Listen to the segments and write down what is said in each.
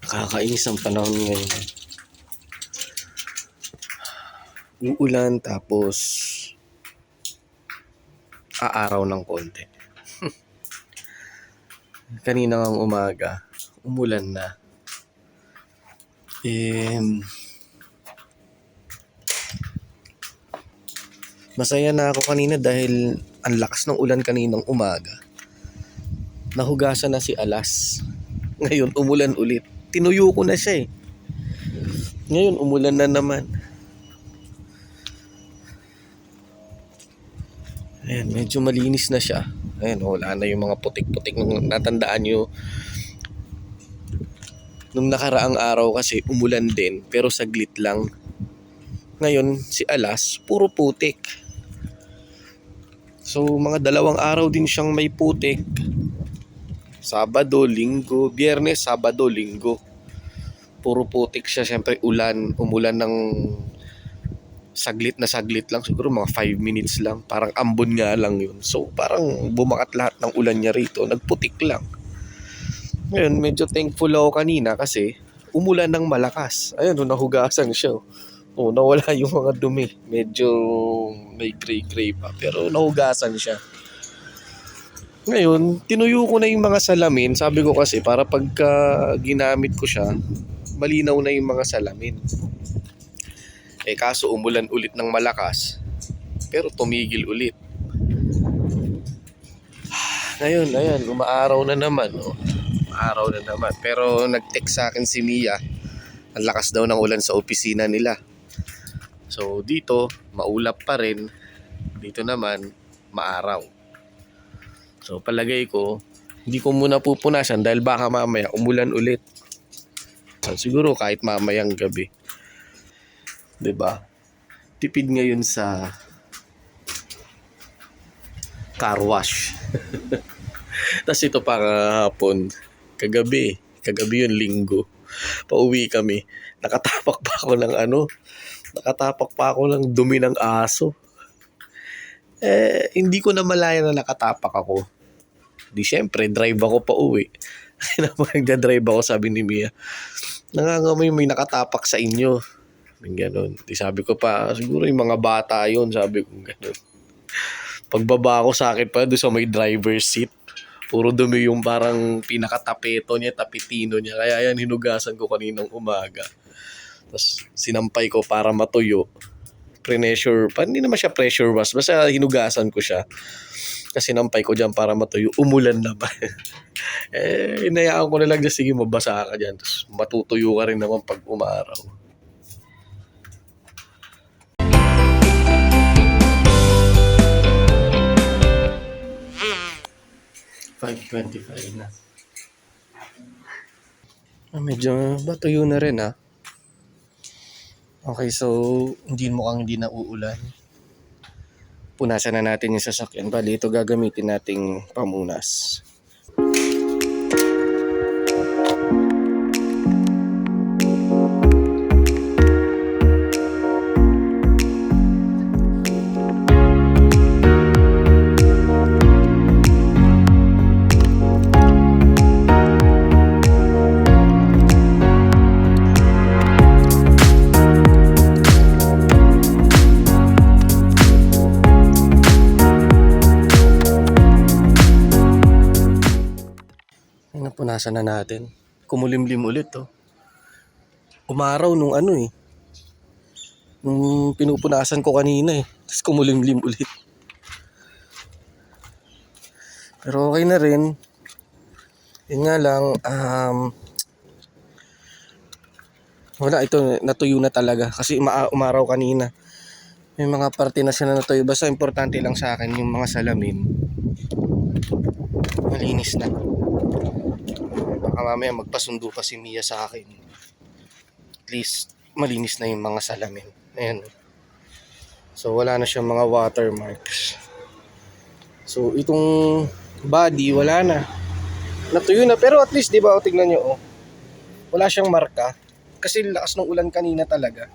Nakakainis ang panahon ngayon. Uulan tapos aaraw ng konti. Kanina ngang umaga, umulan na. Masaya na ako kanina dahil ang lakas ng ulan kaninang umaga. Nahugasan na si Alas. Ngayon umulan ulit. Tinuyo ko na siya eh. Ngayon umulan na naman. Ayan, medyo malinis na siya. Ayan, wala na yung mga putik-putik. Nung natandaan nyo, nung nakaraang araw kasi umulan din, pero saglit lang. Ngayon, si Alas, puro putik. So, mga 2 araw din siyang may putik. Sabado, Linggo, Biyernes, Sabado, Linggo. Puro putik siya. Siyempre, umulan ng saglit lang, siguro mga 5 minutes lang, parang ambon nga lang yun. So parang bumakat lahat ng ulan niya rito, nagputik lang. Ngayon medyo thankful ako kanina kasi umulan ng malakas. Ayun, nahugasan siya. Nawala yung mga dumi, medyo may gray pa, pero nahugasan siya. Ngayon tinuyo ko na yung mga salamin, sabi ko kasi para pagka ginamit ko siya malinaw na yung mga salamin. Kaso umulan ulit ng malakas, pero tumigil ulit. Ngayon, ayan, umaaraw na naman. Umaaraw na naman. Pero nag-text sa akin si Mia, ang lakas daw ng ulan sa opisina nila. So dito, maulap pa rin. Dito naman, maaraw. So palagay ko, hindi ko muna pupunasan dahil baka mamaya umulan ulit. So, siguro kahit mamayang gabi. 'Di ba? Tipid ngayon sa car wash. Tapos ito pa kahapon, kagabi yun, Linggo. Pauwi kami. Nakatapak pa ako ng dumi ng aso. Hindi ko na malaya na nakatapak ako. Di syempre, drive ako pa uwi. Nagda-drive ako, sabi ni Mia, nangangamoy may nakatapak sa inyo. Ganun. Di sabi ko pa, siguro yung mga bata yun, sabi ko ganun. Pagbaba ko sa akin pa doon sa may driver's seat, puro dumi yung parang pinakatapeto niya, tapitino niya. Kaya yan, hinugasan ko kaninang umaga. Tapos sinampay ko para matuyo. Pressure, hindi naman siya pressure wash, basta hinugasan ko siya. Kasi nampay ko dyan para matuyo. Umulan na ba? Inayaan ko na lang dyan, sige mabasa ka dyan. Tapos matutuyo ka rin naman pag umaraw. 5:25 na. Medyo batuyo na rin ah. Okay, so hindi na uulan. Punasan na natin yung sasakyan. Bali, ito gagamitin nating pamunas. Punasan na natin. Kumulimlim ulit oh. Umaraw nung nung pinupunasan ko kanina eh. Tapos kumulimlim ulit. Pero okay na rin. Yun nga lang, wala, ito natuyo na talaga. Kasi umaraw kanina. May mga parte na siya na natuyo. Basta importante lang sa akin yung mga salamin malinis na. Baka mamaya magpasundo pa si Mia sa akin. At least malinis na yung mga salamin. Ayan. So wala na siyang mga watermarks. So itong body wala na. Natuyo na, pero at least 'di ba, tingnan niyo wala siyang marka kasi lakas ng ulan kanina talaga.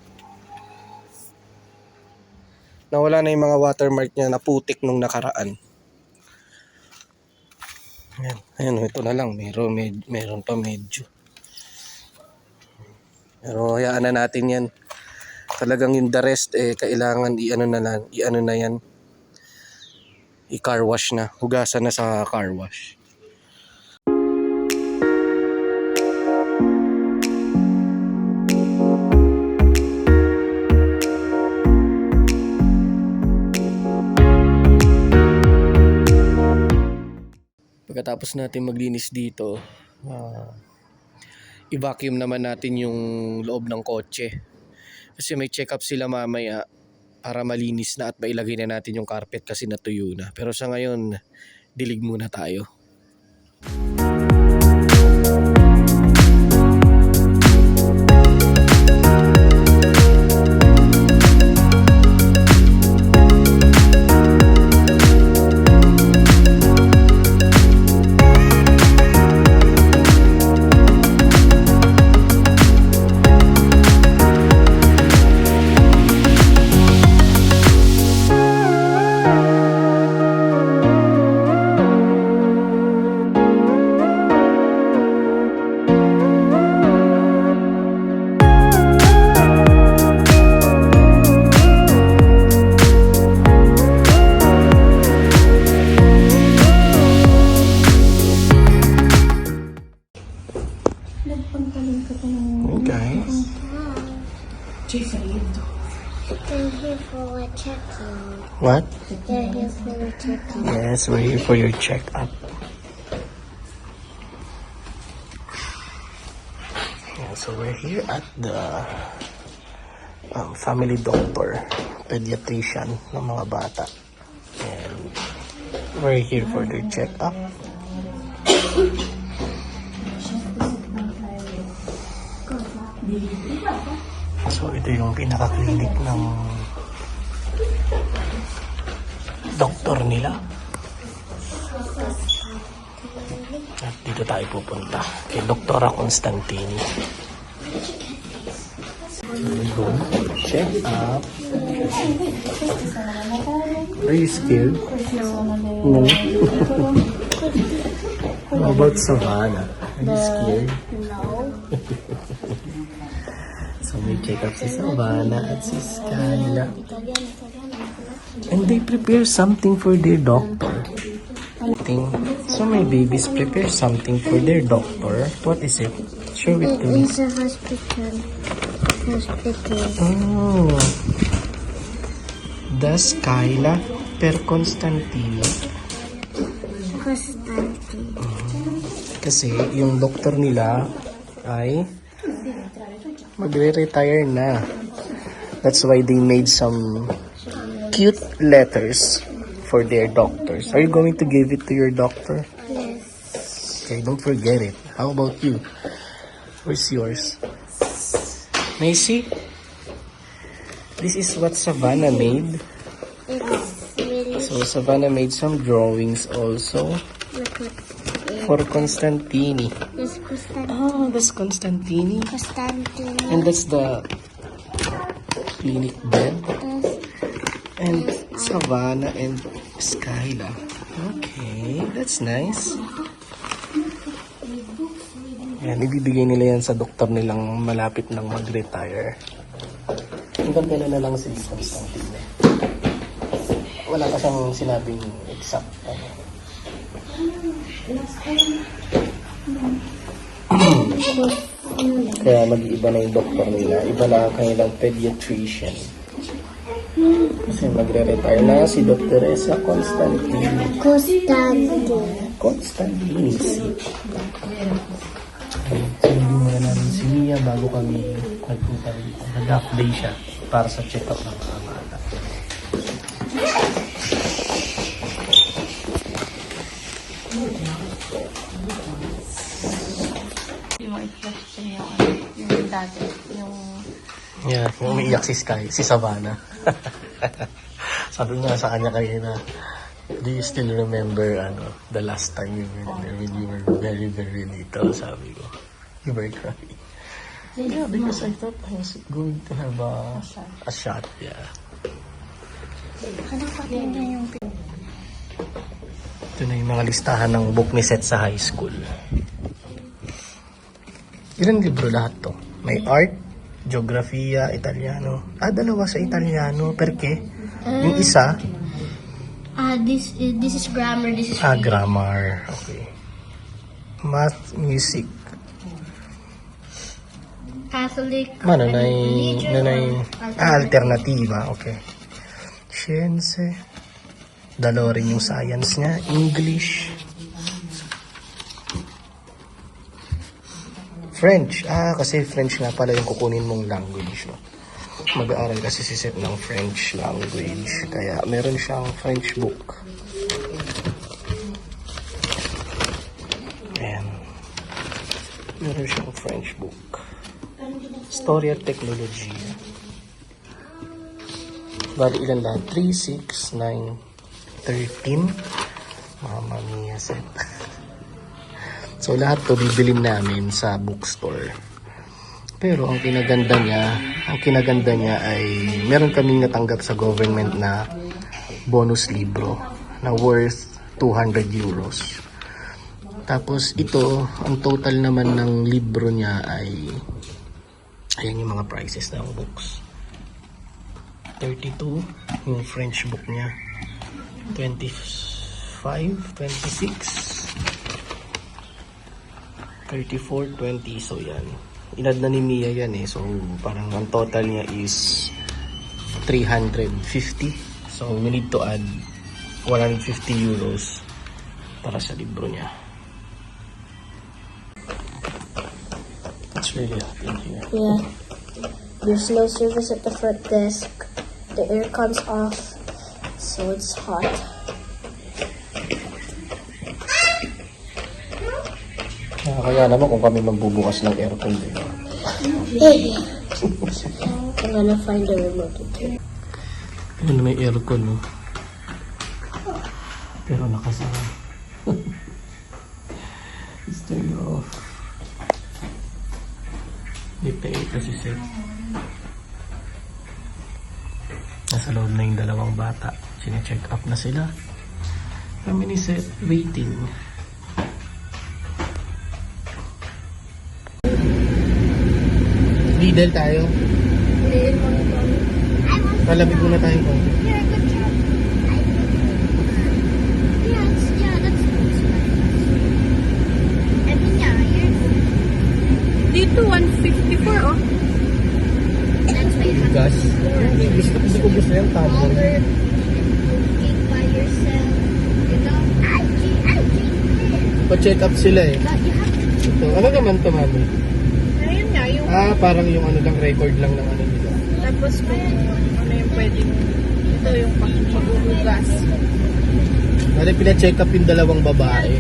Nawala na yung mga watermark niya na putik nung nakaraan. Ayan, ito na lang, meron pa medyo. Pero hayaan na natin yan. Talagang yung the rest, kailangan i-ano na yan. I-car wash na. Hugasan na sa car wash. Pagkatapos natin maglinis dito, i-vacuum naman natin yung loob ng kotse. Kasi may check-up sila mamaya para malinis na at mailagay na natin yung carpet kasi natuyo na. Pero sa ngayon, dilig muna tayo. Hey guys. They're here for a checkup. What? They're here for a checkup. Yes, we're here for your checkup. Yeah, so we're here at the family doctor, pediatrician ng mga bata. And we're here for their checkup. So ito yung pinaka-clinic ng doktor nila. At dito tayo pupunta kay Doktora Constantini. So, check up. Are you scared? No. How about Savannah? Are you scared? No. So may check up si Savannah at si Skyla. And they prepare something for their doctor. So my babies prepare something for their doctor. What is it? Show it to me. It's a hospital. Oh. The Skyla per Constantino. Constantine. Kasi yung doktor nila ay magre-retire na. That's why they made some cute letters for their doctors. Are you going to give it to your doctor? Yes. Okay, don't forget it. How about you? Where's yours? Macy? This is what Savannah made. It's really So Savannah made some drawings also look at for Constantini. this Constantine. Oh, that's Constantini. Constantine. And that's the clinic bed. And Savannah and Skyla. Okay, that's nice. Yan, ibibigay nila yan sa doktor nilang malapit nang mag-retire. Hanggang kailan na lang si Constantine. Wala pa siyang sinabing exact. Kaya mag-iiba na yung doktor nila. Iba na ang kanilang pediatrician. Kasi magre-retire na si Dr. Esa Constantini. Constantini. So, hindi muna namin si Mia bago kami nagpunta rito. Nag-half day siya para sa check-up ng mga bata. Yung expression yung dati, yung... Yeah, yung umiiyak si Sky, si Savannah. Sabi nga sa kanya kanina, do you still remember the last time you were there when you were very, very little? Sabi ko, you were crying. Yeah, because I thought I was going to have a shot. Yeah. Ito na yung mga listahan ng book ni Seth sa high school. Ilang libro lahat to? May art, Geografia, Italiano. Dalawa sa Italiano. Perché? Yung isa, This is grammar. This is grammar. Okay. Math, music. Catholic. Nanay, alternativa. Okay. Scienze. Dalawa rin yung science niya. English. French. Kasi French nga pala yung kukunin mong language, no? Mag-aaral kasi si Seth ng French language. Kaya meron siyang French book. Ayan. Meron siyang French book. Story at Technology. Bali ilan lahat? 3, 6, 9, 13. Mama mia, Seth. So lahat to bibilin namin sa bookstore. Pero ang kinaganda niya ay meron kaming natanggap sa government na bonus libro na worth 200 euros. Tapos ito, ang total naman ng libro niya ay ayan yung mga prices ng books. 32 yung French book niya. 25, 26, 34, 20. So yan. Inad na ni Mia yan eh. So parang ang total niya is 350. So we need to add 150 euros para sa libro niya. It's really hot in here. Yeah. There's no service at the front desk. The air comes off, so it's hot. Kaya naman kung kami magbubukas ng aircon din. I'm gonna find the remote. Ano may aircon, no? Pero nakasama. Let's turn it off. Nipay kasi Seth. Nasa loob na yung dalawang bata. Sine-check up na sila. Kami ni Seth waiting. Lidl tayo. Palamig muna tayo ko. You're a good job. Yeah, that's I mean, yeah, Dito, 154, oh. that's why you have Gas. Hindi ko gusto yung tabo. smaller. Eat by yourself. You know, I drink. Pa-check up sila eh. But you have to Ito, ano naman to, mami? Ayun nga, yung Parang yung ano lang, record lang ng ano nila. tapos kung ano yung pwedeng, ito yung paghuhugas. Bali, pina-check up yung dalawang babae.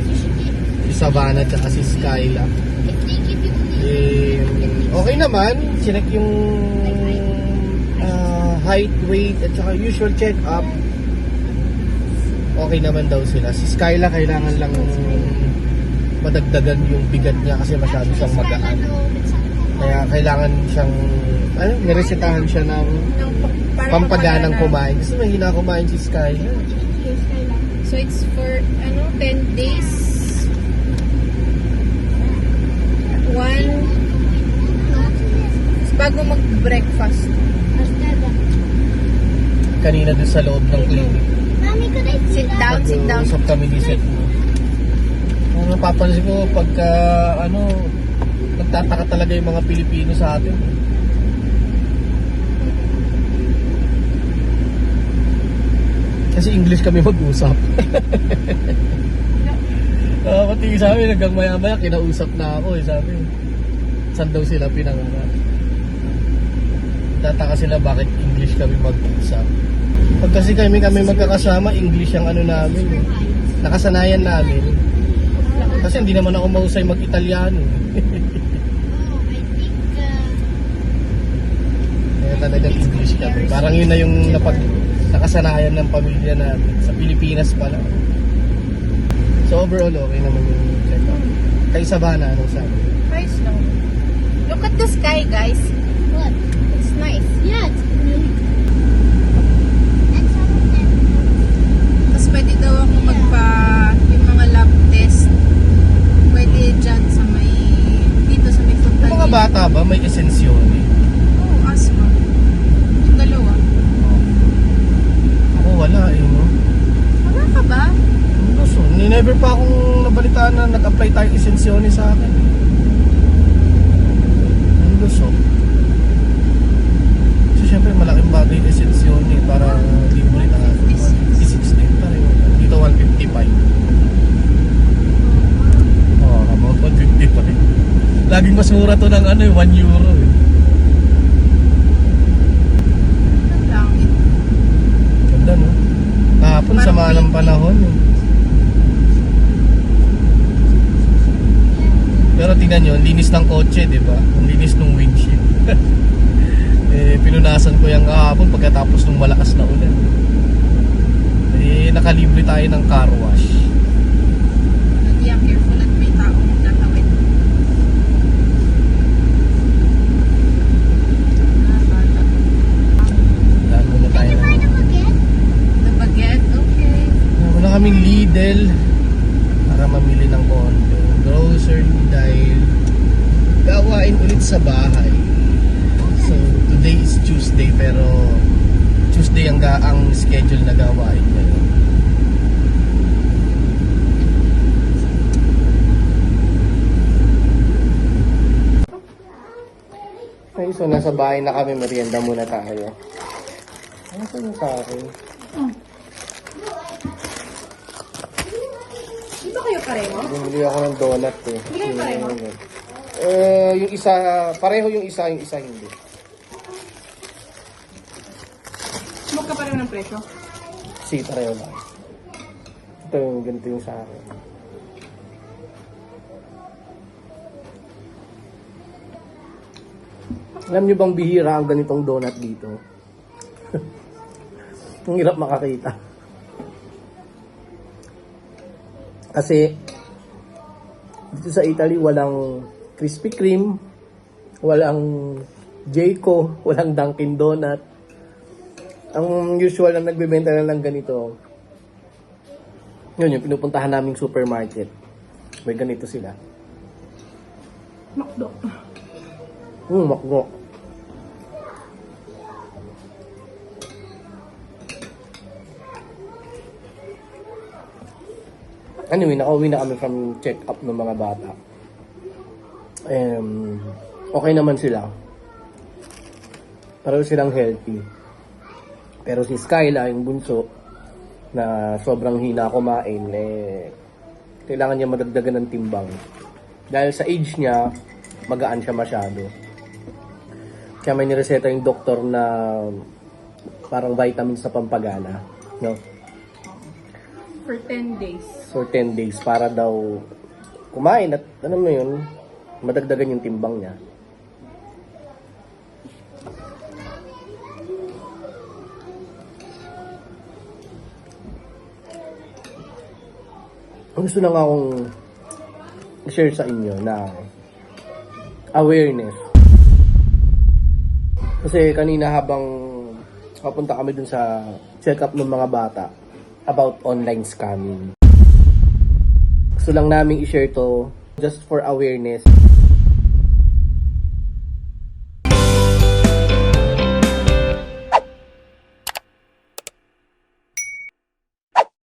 Si Savannah at si Skyla. if they give you Okay naman. Sinek yung height, weight, at saka usual check-up. Okay naman daw sila. Si Skyla kailangan lang madagdagan yung bigat niya kasi masyado siyang magaan. Kaya kailangan siyang, niresetahan siya ng pampaganang kumain. Kasi mahina kumain si Skyla. So it's for 10 days. 1 bago mag-breakfast. Kanina doon sa loob ng clinic. Mommy, could I Sit down, sit down. Nag-uusap kami ni Seth mo. Kung napapansin ko, pagka, nagtataka talaga yung mga Pilipino sa atin. Kasi English kami mag-usap. Pati sabi, hanggang maya-maya, kinausap na ako eh, sabi. Saan daw sila pinanganak? Tataka sila bakit English kami mag-usap. Pag kasi kami magkakasama, English ang ano namin. Nakasanayan namin. Kasi hindi naman ako mahusay mag-Italiano. Kaya talaga English kami. Parang yun na yung nakasanayan ng pamilya namin. Sa Pilipinas pa lang. So overall, okay naman yung check-up. Kay Savannah, anong sabi? Price lang. Look at the sky, guys. What? It's nice. Yeah, it's really good. And some of them. Tapos pwede daw ako yung mga lab test. Pwede dyan sa dito sa may Yung mga bata ba, may esensyon eh. never pa akong nabalitaan na nag-apply tayo Esensyoni sa akin. Ang gusto. Kasi syempre malaking bagay yung Esensyoni para libre na 156 din pa rin. Dito 155. Oh, about 155. Laging mas mura to ng ano, 1 euro eh. Ang langit. Ganda no? Kahapon Parang sama ng panahon eh. Pero tingnan nyo, ang linis ng kotse, di ba? Ang linis ng windshield. Eh, pinunasan ko yung kahapon pagkatapos ng malakas na ulan. Eh, nakalibre tayo ng car wash. Hindi ang careful at may taong tatawid. Bata. Daan muna tayo ng... The baguette, okay. Wala kaming Lidl para mamili ng konti. Grocery dahil gawain ulit sa bahay. So, today is Tuesday pero Tuesday ang schedule na gawain ngayon. Okay, so nasa bahay na kami, merienda muna tayo. Ano sa sa akin? Di ba kayo pareho? Bumili ako ng donut eh. Hindi kayo pareho? Yung isa, pareho yung isa hindi. Magkapareho ng presyo? Kasi pareho lang. Ito yung ganito yung sa akin. Alam nyo bang bihira ang ganitong donut dito? Ang hirap makakita. Kasi dito sa Italy walang Krispy Kreme, walang Jayco, walang Dunkin Donut. Ang usual na nagbebenta na lang ganito, yun yung pinupuntahan naming supermarket. May ganito sila. Makdo. Makdo. Anyway, nakauwi na kami from check-up ng mga bata. Okay naman sila. Pareho silang healthy. Pero si Skyla, yung bunso, na sobrang hina kumain, kailangan niya madagdagan ng timbang. Dahil sa age niya, magaan siya masyado. Kaya may nireseta yung doktor na parang vitamins sa pampagana. No? For 10 days. For 10 days para daw kumain at ano mo yun, madagdagan yung timbang niya. Gusto na nga akong share sa inyo na awareness. Kasi kanina habang papunta kami dun sa check-up ng mga bata about online scamming. Gusto lang namin i-share to just for awareness